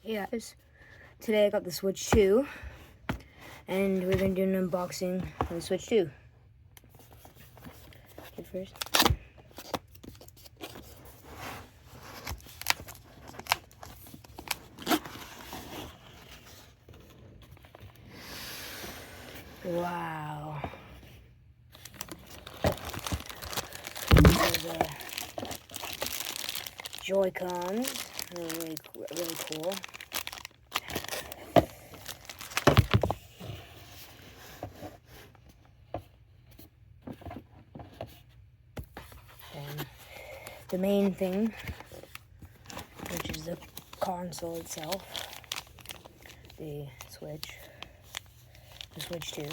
Hey guys, today I got the Switch 2, and we're going to do an unboxing of the Switch 2. Okay, first. Wow. These are Joy-Cons. They're really cool. And the main thing, which is the console itself, the Switch 2.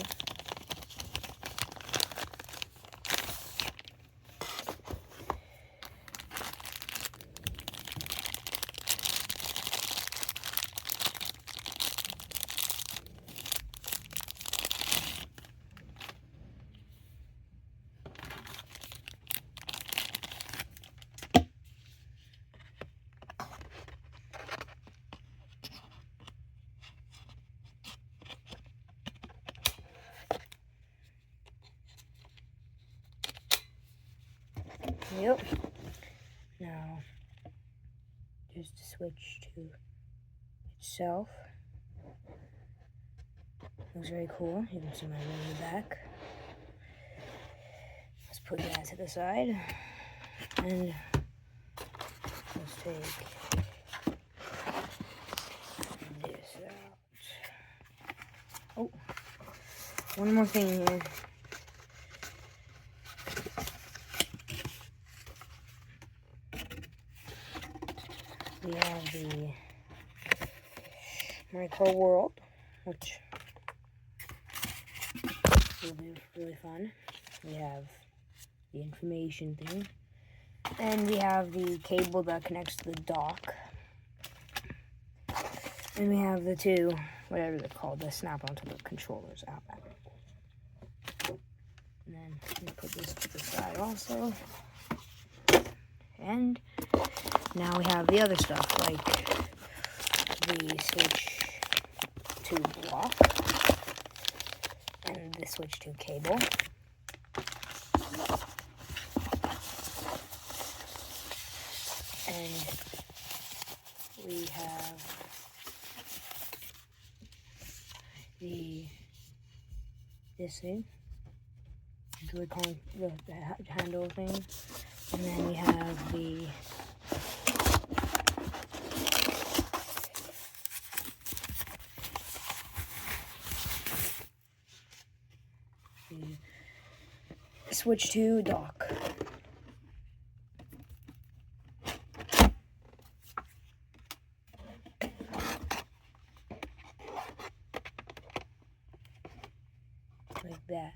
Yep. Now, just the Switch 2 itself. Looks very cool. You can see my name in the back. Let's put that to the side. And let's take this out. Oh, one more thing here. We have the Micro World, which will be really fun. We have the information thing, and we have the cable that connects to the dock, and we have the two, whatever they're called, that snap onto the controllers out. And then we put this to the side also, and now we have the other stuff, like the Switch 2 block and the Switch 2 cable. And we have this thing, the handle thing, and then we have the Switch 2 dock. Like that.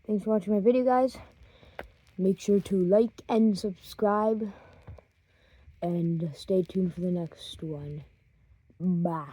Thanks for watching my video, guys. Make sure to like and subscribe, and stay tuned for the next one. Bye.